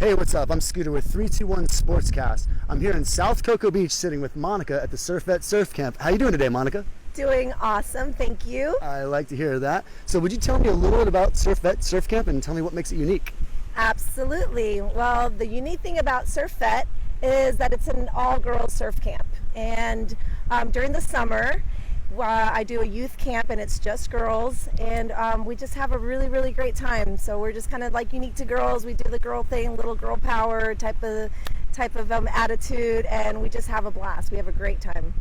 Hey, what's up? I'm Scooter with 321Sportscast. I'm here in South Cocoa Beach sitting with Monica at the Surfet Surf Camp. How you doing today, Monica? Doing awesome, thank you. I like to hear that. So would you tell me a little bit about Surfet Surf Camp and tell me what makes it unique? Absolutely. Well, the unique thing about Surfet is that it's an all-girls surf camp. And during the summer, I do a youth camp and it's just girls, and we just have a really great time. So we're just kind of like unique to girls. We do the girl thing, little girl power type of attitude, and we just have a blast. We have a great time.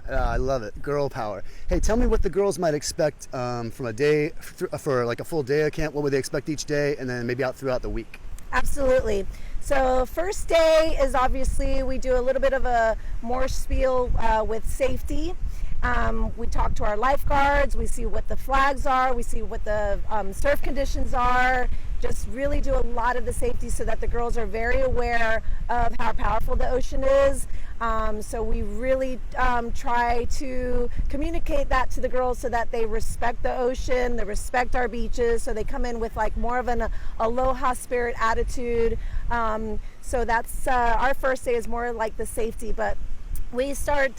I love it. Girl power. Hey, tell me what the girls might expect from a day, for like a full day of camp. What would they expect each day, and then maybe out throughout the week? Absolutely. So first day is obviously we do a little bit of a more spiel with safety. We talk to our lifeguards, we see what the flags are, we see what the surf conditions are, just really do a lot of the safety so that the girls are very aware of how powerful the ocean is. So we really try to communicate that to the girls so that they respect the ocean, they respect our beaches, so they come in with like more of an aloha spirit attitude. So that's our first day is more like the safety, but we start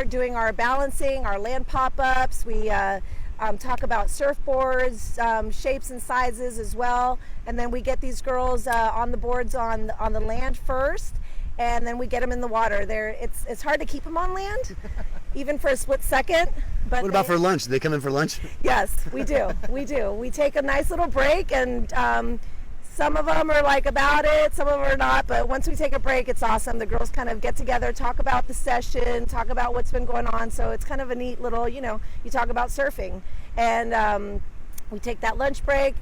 doing our balancing, our land pop-ups. We talk about surfboards, shapes and sizes as well, and then we get these girls on the boards on the land first, and then we get them in the water. It's hard to keep them on land, even for a split second. But what about for lunch? Do they come in for lunch? Yes, we do. We do. We take a nice little break, and some of them are like about it, some of them are not, but once we take a break, it's awesome. The girls kind of get together, talk about the session, talk about what's been going on, so it's kind of a neat little, you talk about surfing. And we take that lunch break,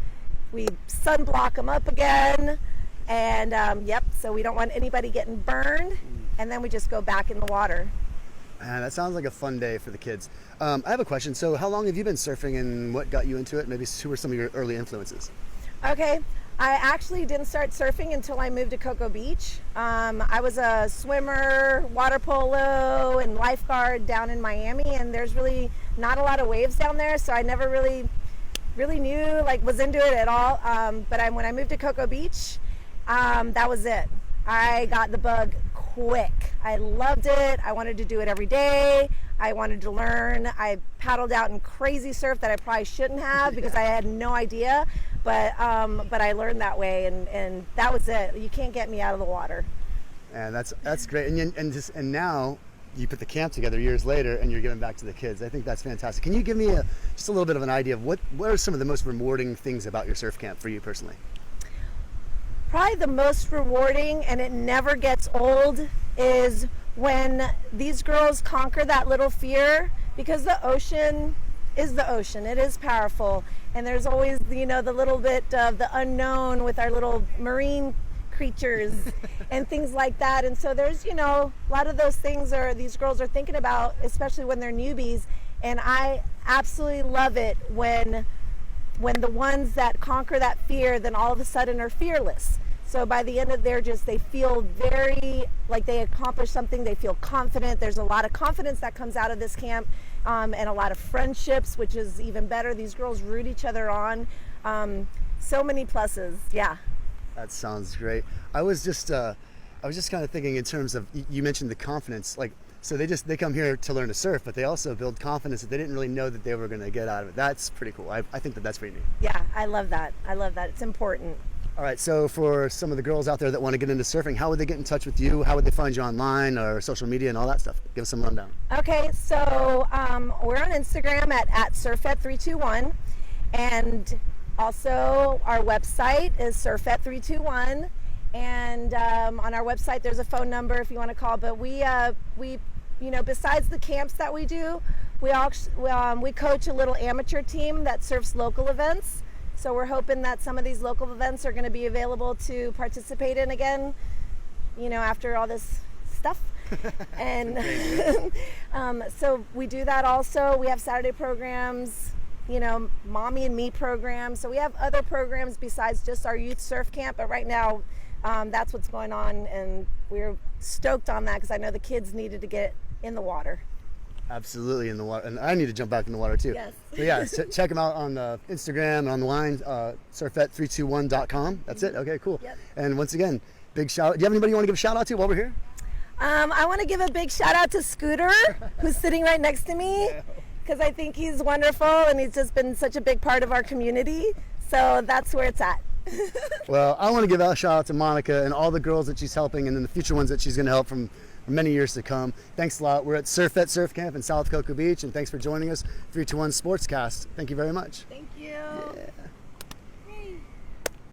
we sunblock them up again, and so we don't want anybody getting burned, and then we just go back in the water. That sounds like a fun day for the kids. I have a question. So how long have you been surfing, and what got you into it? Maybe who were some of your early influences? Okay. I actually didn't start surfing until I moved to Cocoa Beach. I was a swimmer, water polo, and lifeguard down in Miami, and there's really not a lot of waves down there, so I never really knew, was into it at all. But when I moved to Cocoa Beach, that was it. I got the bug quick. I loved it. I wanted to do it every day. I wanted to learn. I paddled out in crazy surf that I probably shouldn't have because I had no idea. But I learned that way, and that was it. You can't get me out of the water. And that's great. And now you put the camp together years later, and you're giving back to the kids. I think that's fantastic. Can you give me just a little bit of an idea of what are some of the most rewarding things about your surf camp for you personally? Probably the most rewarding, and it never gets old, is when these girls conquer that little fear, because the ocean is the ocean. It is powerful, and there's always the little bit of the unknown with our little marine creatures and things like that. And so there's a lot of those things these girls are thinking about, especially when they're newbies. And I absolutely love it when the ones that conquer that fear then all of a sudden are fearless. So by the end of they feel very like they accomplished something. They feel confident. There's a lot of confidence that comes out of this camp, and a lot of friendships, which is even better. These girls root each other on. So many pluses. Yeah. That sounds great. I was just kind of thinking in terms of, you mentioned the confidence. So they come here to learn to surf, but they also build confidence that they didn't really know that they were going to get out of it. That's pretty cool. I think that's pretty neat. Yeah, I love that. It's important. All right, so for some of the girls out there that want to get into surfing, how would they get in touch with you? How would they find you online or social media and all that stuff? Give us some rundown. Okay, so we're on Instagram at Surfet321, and also our website is Surfet321, and on our website there's a phone number if you want to call. But we besides the camps that we do, we coach a little amateur team that surfs local events. So we're hoping that some of these local events are going to be available to participate in again, after all this stuff. And so we do that also. We have Saturday programs, mommy and me programs. So we have other programs besides just our youth surf camp. But right now, that's what's going on. And we're stoked on that because I know the kids needed to get in the water. Absolutely in the water, and I need to jump back in the water too. Yes. So yeah, check them out on Instagram and online, surfet321.com. That's it. Okay, cool. Yep. And once again, big shout out. Do you have anybody you want to give a shout out to while we're here? I want to give a big shout out to Scooter, who's sitting right next to me, because I think he's wonderful and he's just been such a big part of our community. So that's where it's at. Well, I want to give a shout out to Monica and all the girls that she's helping, and then the future ones that she's going to help from many years to come. Thanks a lot. We're at Surfet Surf Camp in South Cocoa Beach, and thanks for joining us. 321 Sportscast. Thank you very much. Thank you. Yeah.